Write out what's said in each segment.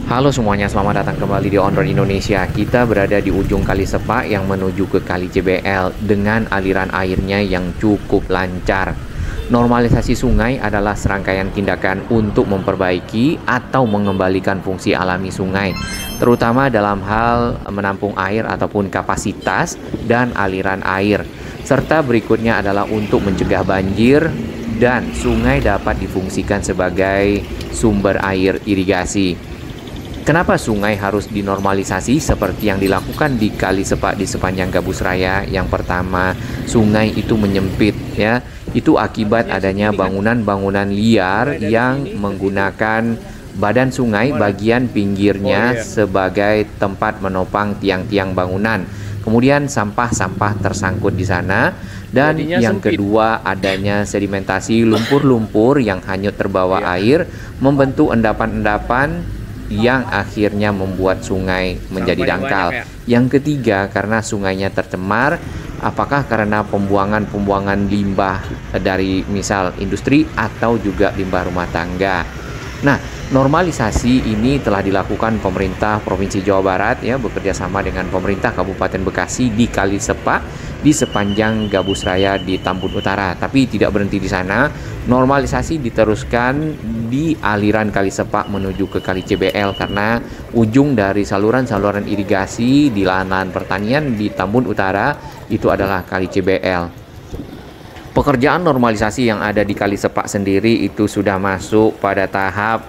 Halo semuanya, selamat datang kembali di On Road Indonesia. Kita berada di ujung Kali Sepak yang menuju ke Kali CBL dengan aliran airnya yang cukup lancar. Normalisasi sungai adalah serangkaian tindakan untuk memperbaiki atau mengembalikan fungsi alami sungai, terutama dalam hal menampung air ataupun kapasitas dan aliran air. Serta berikutnya adalah untuk mencegah banjir dan sungai dapat difungsikan sebagai sumber air irigasi. Kenapa sungai harus dinormalisasi seperti yang dilakukan di Kali Sepak di sepanjang Gabus Raya? Yang pertama, sungai itu menyempit ya. Itu akibat adanya bangunan-bangunan liar yang menggunakan badan sungai bagian pinggirnya sebagai tempat menopang tiang-tiang bangunan. Kemudian sampah-sampah tersangkut di sana. Dan yang kedua, adanya sedimentasi lumpur-lumpur yang hanyut terbawa air membentuk endapan-endapan yang akhirnya membuat sungai menjadi dangkal. Yang ketiga, karena sungainya tercemar, apakah karena pembuangan limbah dari misal industri atau juga limbah rumah tangga. Nah, normalisasi ini telah dilakukan pemerintah Provinsi Jawa Barat ya, bekerja sama dengan pemerintah Kabupaten Bekasi di Kali Sepak di sepanjang Gabus Raya di Tambun Utara. Tapi tidak berhenti di sana, normalisasi diteruskan di aliran Kali Sepak menuju ke Kali CBL karena ujung dari saluran-saluran irigasi di lahan-lahan pertanian di Tambun Utara itu adalah Kali CBL. Pekerjaan normalisasi yang ada di Kali Sepak sendiri itu sudah masuk pada tahap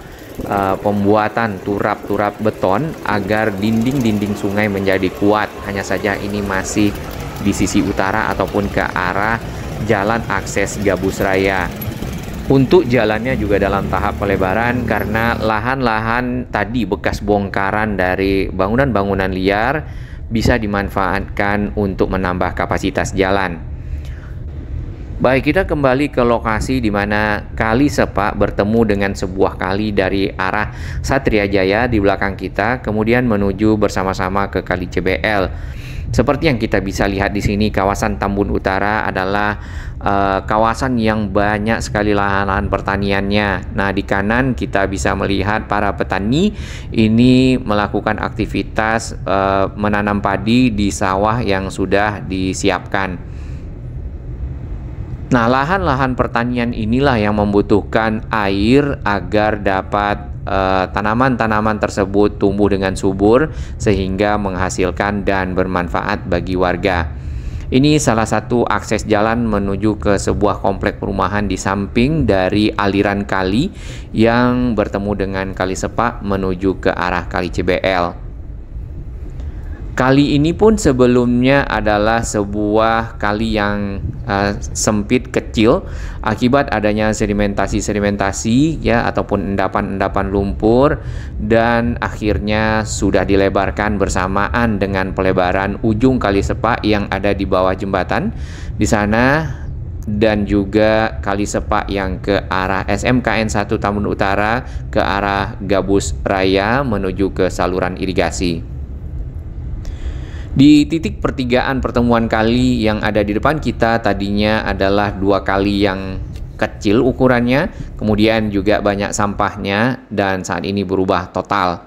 pembuatan turap-turap beton agar dinding-dinding sungai menjadi kuat. Hanya saja ini masih di sisi utara ataupun ke arah jalan akses Gabus Raya. Untuk jalannya juga dalam tahap pelebaran karena lahan-lahan tadi bekas bongkaran dari bangunan-bangunan liar bisa dimanfaatkan untuk menambah kapasitas jalan. Baik, kita kembali ke lokasi di mana Kali Sepak bertemu dengan sebuah kali dari arah Satriajaya di belakang kita, kemudian menuju bersama-sama ke Kali CBL. Seperti yang kita bisa lihat di sini, kawasan Tambun Utara adalah kawasan yang banyak sekali lahan-lahan pertaniannya. Nah, di kanan kita bisa melihat para petani ini melakukan aktivitas menanam padi di sawah yang sudah disiapkan. Nah, lahan-lahan pertanian inilah yang membutuhkan air agar dapat tanaman-tanaman tersebut tumbuh dengan subur sehingga menghasilkan dan bermanfaat bagi warga. Ini salah satu akses jalan menuju ke sebuah komplek perumahan di samping dari aliran kali yang bertemu dengan Kali Sepak menuju ke arah Kali CBL. Kali ini pun sebelumnya adalah sebuah kali yang sempit kecil akibat adanya sedimentasi ya ataupun endapan-endapan lumpur, dan akhirnya sudah dilebarkan bersamaan dengan pelebaran ujung Kali Sepak yang ada di bawah jembatan di sana, dan juga Kali Sepak yang ke arah SMKN 1 Tambun Utara ke arah Gabus Raya menuju ke saluran irigasi. Di titik pertigaan pertemuan kali yang ada di depan kita tadinya adalah dua kali yang kecil ukurannya, kemudian juga banyak sampahnya, dan saat ini berubah total.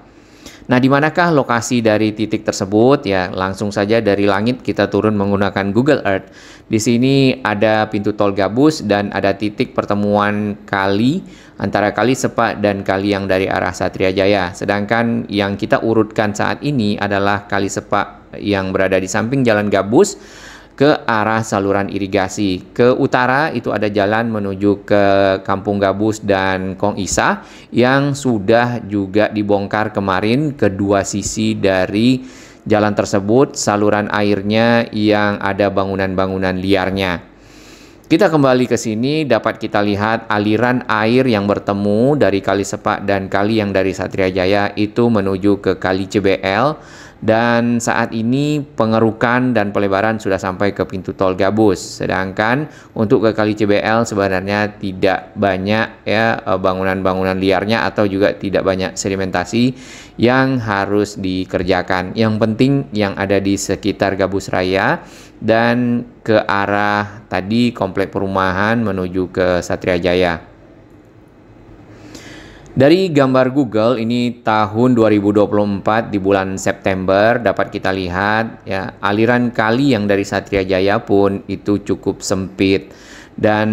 Nah, di manakah lokasi dari titik tersebut? Ya, langsung saja dari langit kita turun menggunakan Google Earth. Di sini ada pintu tol Gabus dan ada titik pertemuan kali antara Kali Sepak dan kali yang dari arah Satriajaya. Sedangkan yang kita urutkan saat ini adalah Kali Sepak yang berada di samping jalan Gabus ke arah saluran irigasi. Ke utara itu ada jalan menuju ke Kampung Gabus dan Kong Isa yang sudah juga dibongkar kemarin kedua sisi dari jalan tersebut, saluran airnya yang ada bangunan-bangunan liarnya. Kita kembali ke sini, dapat kita lihat aliran air yang bertemu dari Kali Sepak dan kali yang dari Satriajaya itu menuju ke Kali CBL. Dan saat ini pengerukan dan pelebaran sudah sampai ke pintu tol Gabus. Sedangkan untuk ke Kali CBL sebenarnya tidak banyak ya bangunan-bangunan liarnya atau juga tidak banyak sedimentasi yang harus dikerjakan. Yang penting yang ada di sekitar Gabus Raya dan ke arah tadi komplek perumahan menuju ke Satriajaya. Dari gambar Google ini tahun 2024 di bulan September dapat kita lihat ya aliran kali yang dari Satria Jaya pun itu cukup sempit dan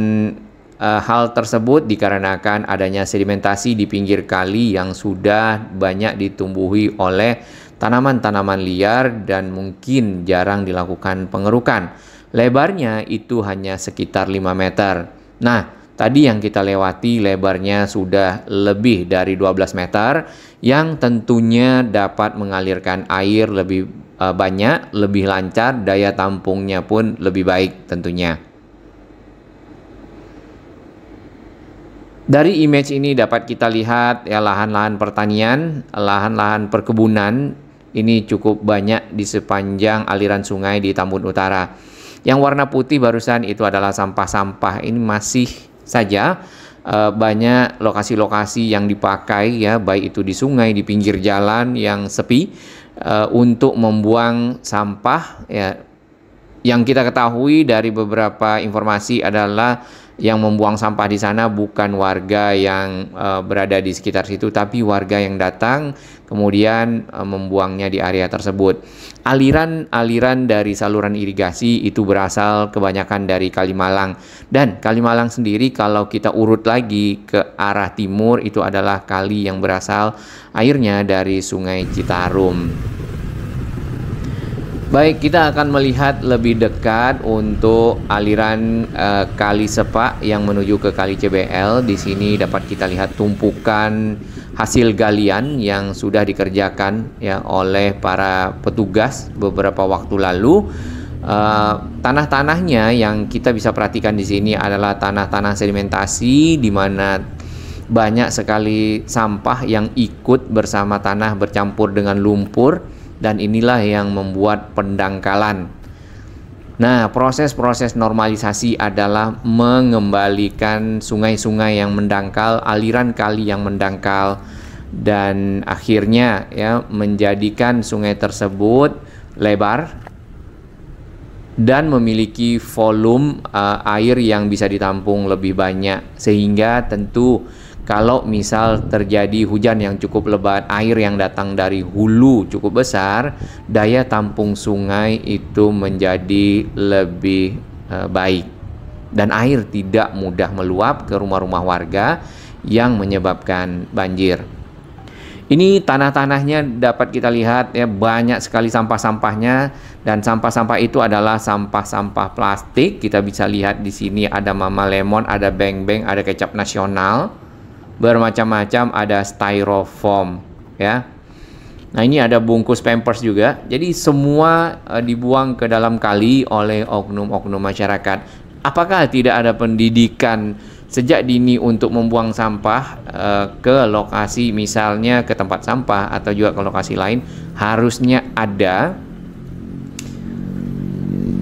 hal tersebut dikarenakan adanya sedimentasi di pinggir kali yang sudah banyak ditumbuhi oleh tanaman-tanaman liar dan mungkin jarang dilakukan pengerukan. Lebarnya itu hanya sekitar 5 meter. Nah, tadi yang kita lewati lebarnya sudah lebih dari 12 meter yang tentunya dapat mengalirkan air lebih banyak, lebih lancar, daya tampungnya pun lebih baik tentunya. Dari image ini dapat kita lihat ya lahan-lahan pertanian, lahan-lahan perkebunan ini cukup banyak di sepanjang aliran sungai di Tambun Utara. Yang warna putih barusan itu adalah sampah-sampah. Ini masih saja banyak lokasi-lokasi yang dipakai ya baik itu di sungai, di pinggir jalan yang sepi untuk membuang sampah ya. Yang kita ketahui dari beberapa informasi adalah yang membuang sampah di sana bukan warga yang berada di sekitar situ, tapi warga yang datang kemudian membuangnya di area tersebut. Aliran-aliran dari saluran irigasi itu berasal kebanyakan dari Kalimalang, dan Kalimalang sendiri kalau kita urut lagi ke arah timur itu adalah kali yang berasal airnya dari Sungai Citarum. Baik, kita akan melihat lebih dekat untuk aliran Kali Sepak yang menuju ke Kali CBL. Di sini dapat kita lihat tumpukan hasil galian yang sudah dikerjakan ya oleh para petugas beberapa waktu lalu. Tanah-tanahnya yang kita bisa perhatikan di sini adalah tanah-tanah sedimentasi di mana banyak sekali sampah yang ikut bersama tanah bercampur dengan lumpur. Dan inilah yang membuat pendangkalan. Nah, proses-proses normalisasi adalah mengembalikan sungai-sungai yang mendangkal, aliran kali yang mendangkal, dan akhirnya ya menjadikan sungai tersebut lebar dan memiliki volume air yang bisa ditampung lebih banyak, sehingga tentu kalau misal terjadi hujan yang cukup lebat, air yang datang dari hulu cukup besar, daya tampung sungai itu menjadi lebih baik. Dan air tidak mudah meluap ke rumah-rumah warga yang menyebabkan banjir. Ini tanah-tanahnya dapat kita lihat ya banyak sekali sampah-sampahnya, dan sampah-sampah itu adalah sampah-sampah plastik. Kita bisa lihat di sini ada Mama Lemon, ada Beng Beng, ada kecap nasional. Bermacam-macam, ada styrofoam ya. Nah, ini ada bungkus Pampers juga. Jadi semua dibuang ke dalam kali oleh oknum-oknum masyarakat. Apakah tidak ada pendidikan sejak dini untuk membuang sampah ke lokasi, misalnya ke tempat sampah atau juga ke lokasi lain? Harusnya ada.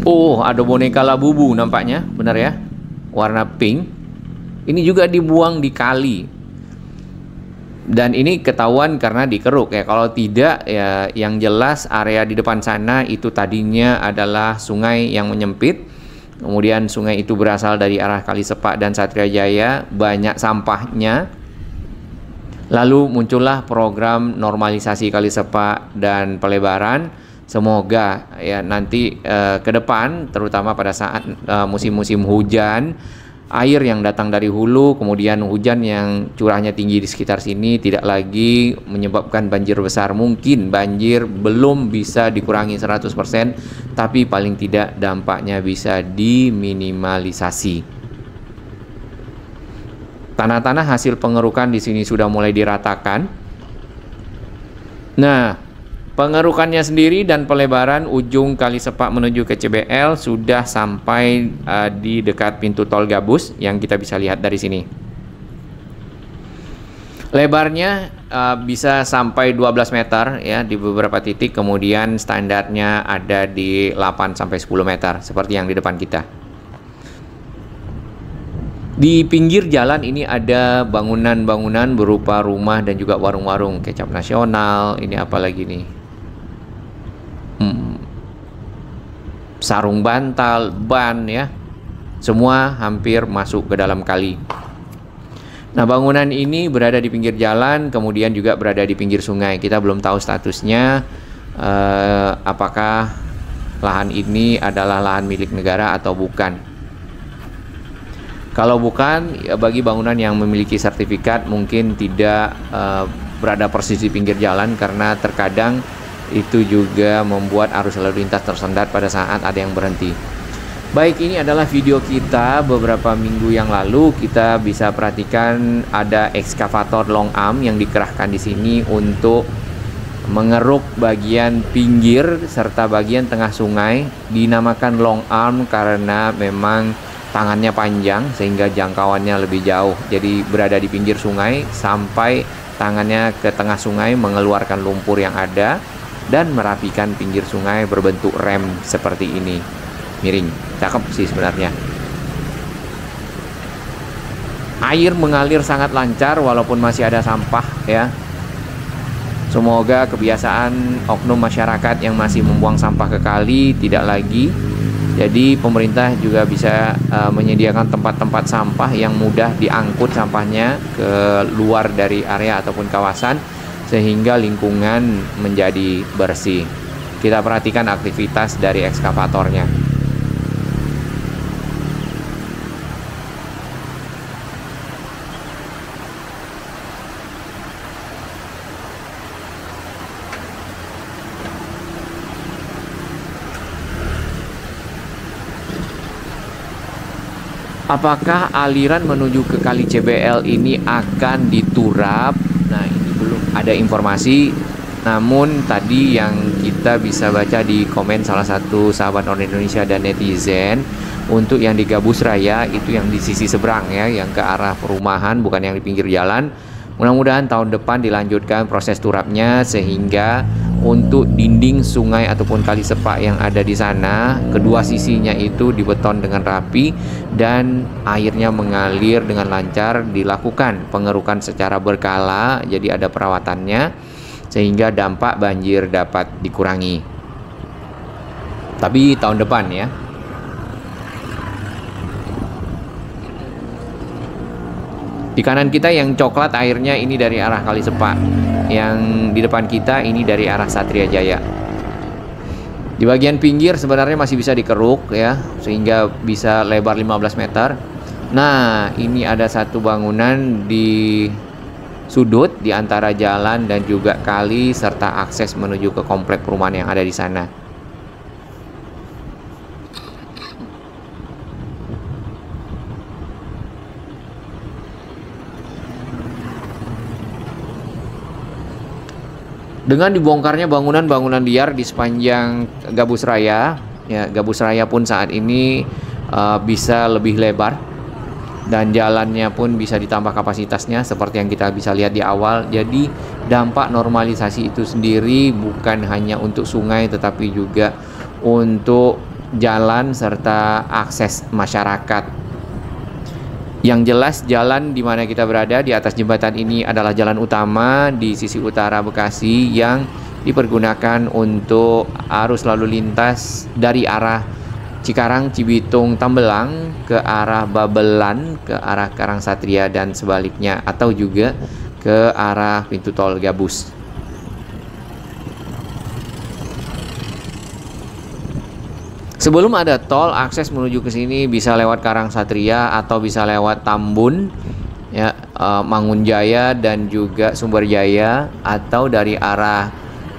Oh, ada boneka Labubu nampaknya, benar ya? Warna pink. Ini juga dibuang di kali. Dan ini ketahuan karena dikeruk ya. Kalau tidak ya, yang jelas area di depan sana itu tadinya adalah sungai yang menyempit. Kemudian sungai itu berasal dari arah Kali Sepak dan Satria Jaya, banyak sampahnya. Lalu muncullah program normalisasi Kali Sepak dan pelebaran. Semoga ya nanti ke depan, terutama pada saat musim-musim hujan, air yang datang dari hulu, kemudian hujan yang curahnya tinggi di sekitar sini tidak lagi menyebabkan banjir besar. Mungkin banjir belum bisa dikurangi 100%, tapi paling tidak dampaknya bisa diminimalisasi. Tanah-tanah hasil pengerukan di sini sudah mulai diratakan. Nah, pengerukannya sendiri dan pelebaran ujung Kali Sepak menuju ke CBL sudah sampai di dekat pintu tol Gabus yang kita bisa lihat dari sini. Lebarnya bisa sampai 12 meter ya di beberapa titik, kemudian standarnya ada di 8 sampai 10 meter seperti yang di depan kita. Di pinggir jalan ini ada bangunan-bangunan berupa rumah dan juga warung-warung, kecap nasional, ini apa lagi nih? Sarung bantal, ban ya, semua hampir masuk ke dalam kali. Nah, bangunan ini berada di pinggir jalan, kemudian juga berada di pinggir sungai. Kita belum tahu statusnya, apakah lahan ini adalah lahan milik negara atau bukan. Kalau bukan, ya bagi bangunan yang memiliki sertifikat mungkin tidak berada persis di pinggir jalan, karena terkadang itu juga membuat arus lalu lintas tersendat pada saat ada yang berhenti. Baik, ini adalah video kita beberapa minggu yang lalu. Kita bisa perhatikan ada ekskavator long arm yang dikerahkan di sini untuk mengeruk bagian pinggir serta bagian tengah sungai. Dinamakan long arm karena memang tangannya panjang sehingga jangkauannya lebih jauh. Jadi berada di pinggir sungai sampai tangannya ke tengah sungai mengeluarkan lumpur yang ada dan merapikan pinggir sungai berbentuk rem seperti ini. Miring, cakep sih sebenarnya. Air mengalir sangat lancar walaupun masih ada sampah ya. Semoga kebiasaan oknum masyarakat yang masih membuang sampah ke kali tidak lagi. Jadi pemerintah juga bisa menyediakan tempat-tempat sampah yang mudah diangkut sampahnya ke luar dari area ataupun kawasan sehingga lingkungan menjadi bersih. Kita perhatikan aktivitas dari ekskavatornya. Apakah aliran menuju ke Kali CBL ini akan diturap? Nah, ini belum ada informasi. Namun tadi yang kita bisa baca di komen salah satu sahabat orang Indonesia dan netizen, untuk yang di Gabus Raya itu yang di sisi seberang ya, yang ke arah perumahan, bukan yang di pinggir jalan. Mudah-mudahan tahun depan dilanjutkan proses turapnya sehingga untuk dinding sungai ataupun kali sepak yang ada di sana, kedua sisinya itu dibeton dengan rapi dan airnya mengalir dengan lancar. Dilakukan pengerukan secara berkala, jadi ada perawatannya sehingga dampak banjir dapat dikurangi. Tapi tahun depan ya. Di kanan kita yang coklat airnya ini dari arah Kali Sepak. Yang di depan kita ini dari arah Satria Jaya. Di bagian pinggir sebenarnya masih bisa dikeruk ya, sehingga bisa lebar 15 meter. Nah, ini ada satu bangunan di sudut di antara jalan dan juga kali serta akses menuju ke komplek perumahan yang ada di sana. Dengan dibongkarnya bangunan-bangunan liar di sepanjang Gabus Raya, ya Gabus Raya pun saat ini bisa lebih lebar dan jalannya pun bisa ditambah kapasitasnya seperti yang kita bisa lihat di awal. Jadi dampak normalisasi itu sendiri bukan hanya untuk sungai tetapi juga untuk jalan serta akses masyarakat. Yang jelas jalan di mana kita berada di atas jembatan ini adalah jalan utama di sisi utara Bekasi yang dipergunakan untuk arus lalu lintas dari arah Cikarang, Cibitung, Tambelang ke arah Babelan, ke arah Karangsatria dan sebaliknya, atau juga ke arah pintu tol Gabus. Sebelum ada tol, akses menuju ke sini bisa lewat Karangsatria atau bisa lewat Tambun, ya, Mangunjaya dan juga Sumberjaya, atau dari arah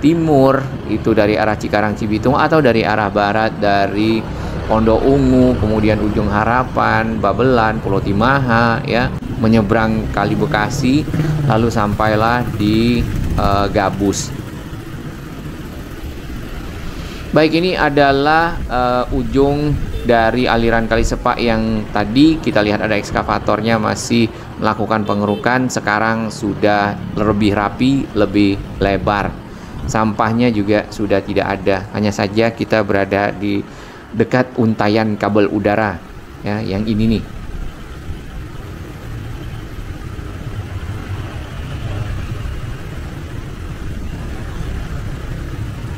timur itu dari arah Cikarang Cibitung, atau dari arah barat dari Pondok Ungu, kemudian Ujung Harapan, Babelan, Pulau Timaha, ya, menyeberang Kali Bekasi, lalu sampailah di Gabus. Baik, ini adalah ujung dari aliran Kali Sepak yang tadi kita lihat ada ekskavatornya masih melakukan pengerukan. Sekarang sudah lebih rapi, lebih lebar. Sampahnya juga sudah tidak ada. Hanya saja kita berada di dekat untayan kabel udara, ya, yang ini nih.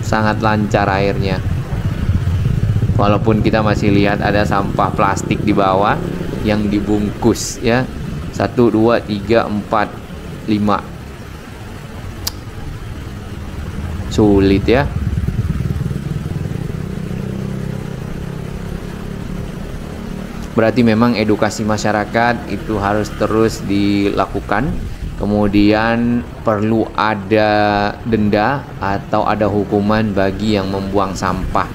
Sangat lancar airnya. Walaupun kita masih lihat ada sampah plastik di bawah yang dibungkus, ya, 1, 2, 3, 4, 5. Sulit ya. Berarti memang edukasi masyarakat itu harus terus dilakukan. Kemudian perlu ada denda atau ada hukuman bagi yang membuang sampah.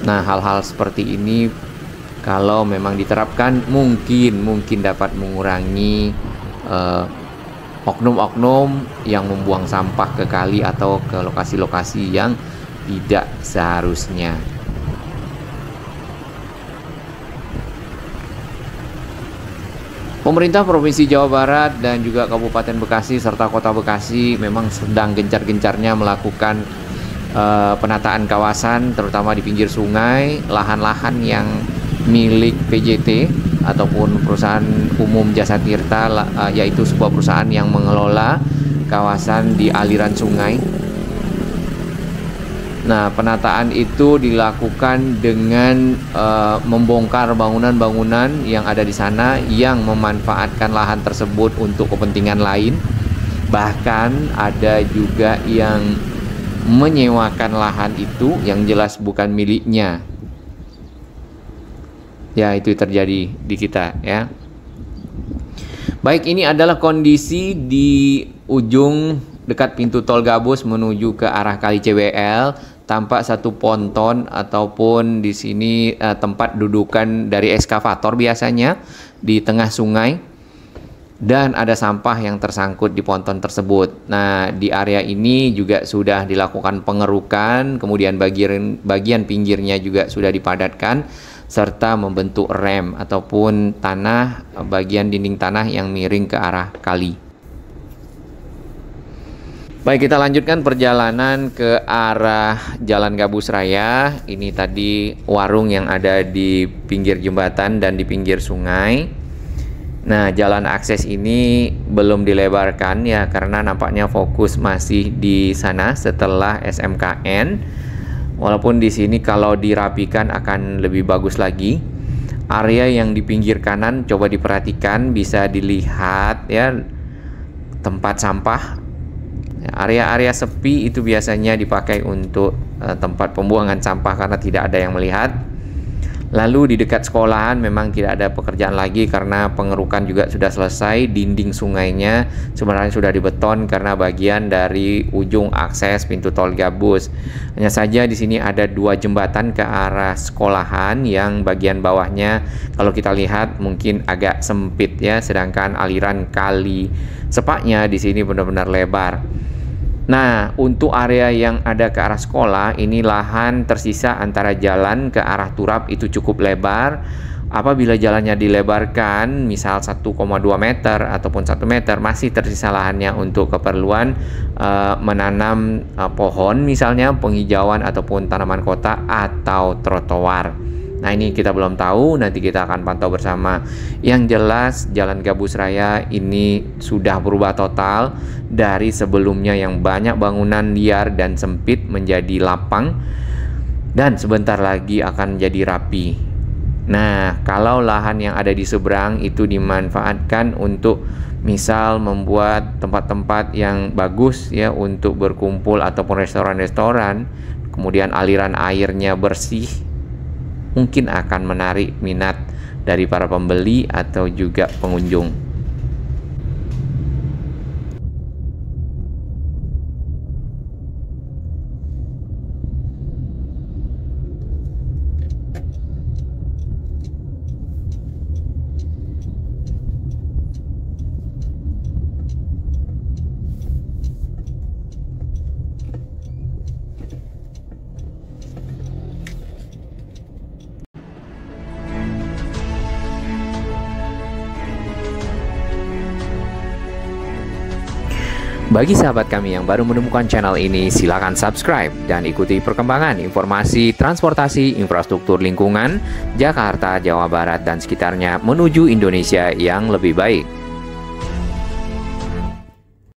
Nah, hal-hal seperti ini kalau memang diterapkan mungkin dapat mengurangi oknum-oknum yang membuang sampah ke kali atau ke lokasi-lokasi yang tidak seharusnya. Pemerintah Provinsi Jawa Barat dan juga Kabupaten Bekasi serta Kota Bekasi memang sedang gencar-gencarnya melakukan penataan kawasan, terutama di pinggir sungai, lahan-lahan yang milik PJT ataupun perusahaan umum Jasa Tirta, yaitu sebuah perusahaan yang mengelola kawasan di aliran sungai. Nah, penataan itu dilakukan dengan membongkar bangunan-bangunan yang ada di sana yang memanfaatkan lahan tersebut untuk kepentingan lain. Bahkan ada juga yang menyewakan lahan itu yang jelas bukan miliknya. Ya, itu terjadi di kita ya. Baik, ini adalah kondisi di ujung dekat pintu tol Gabus menuju ke arah Kali CBL. Tampak satu ponton ataupun di sini tempat dudukan dari ekskavator biasanya di tengah sungai, dan ada sampah yang tersangkut di ponton tersebut. Nah, di area ini juga sudah dilakukan pengerukan, kemudian bagian pinggirnya juga sudah dipadatkan serta membentuk rem ataupun tanah, bagian dinding tanah yang miring ke arah kali. Baik, kita lanjutkan perjalanan ke arah Jalan Gabus Raya. Ini tadi warung yang ada di pinggir jembatan dan di pinggir sungai. Nah, jalan akses ini belum dilebarkan ya, karena nampaknya fokus masih di sana setelah SMKN. Walaupun di sini kalau dirapikan akan lebih bagus lagi. Area yang di pinggir kanan coba diperhatikan, bisa dilihat ya, tempat sampah. Area-area sepi itu biasanya dipakai untuk tempat pembuangan sampah karena tidak ada yang melihat. Lalu di dekat sekolahan memang tidak ada pekerjaan lagi karena pengerukan juga sudah selesai. Dinding sungainya sebenarnya sudah dibeton karena bagian dari ujung akses pintu tol Gabus. Hanya saja di sini ada 2 jembatan ke arah sekolahan yang bagian bawahnya kalau kita lihat mungkin agak sempit ya, sedangkan aliran kali sepaknya di sini benar-benar lebar. Nah, untuk area yang ada ke arah sekolah, ini lahan tersisa antara jalan ke arah turap itu cukup lebar. Apabila jalannya dilebarkan, misal 1,2 meter ataupun 1 meter, masih tersisa lahannya untuk keperluan menanam pohon, misalnya penghijauan ataupun tanaman kota atau trotoar. Nah, ini kita belum tahu, nanti kita akan pantau bersama. Yang jelas Jalan Gabus Raya ini sudah berubah total dari sebelumnya yang banyak bangunan liar dan sempit menjadi lapang, dan sebentar lagi akan jadi rapi. Nah, kalau lahan yang ada di seberang itu dimanfaatkan untuk misal membuat tempat-tempat yang bagus ya untuk berkumpul ataupun restoran-restoran, kemudian aliran airnya bersih, mungkin akan menarik minat dari para pembeli atau juga pengunjung. Bagi sahabat kami yang baru menemukan channel ini, silakan subscribe dan ikuti perkembangan informasi transportasi infrastruktur lingkungan Jakarta, Jawa Barat, dan sekitarnya menuju Indonesia yang lebih baik.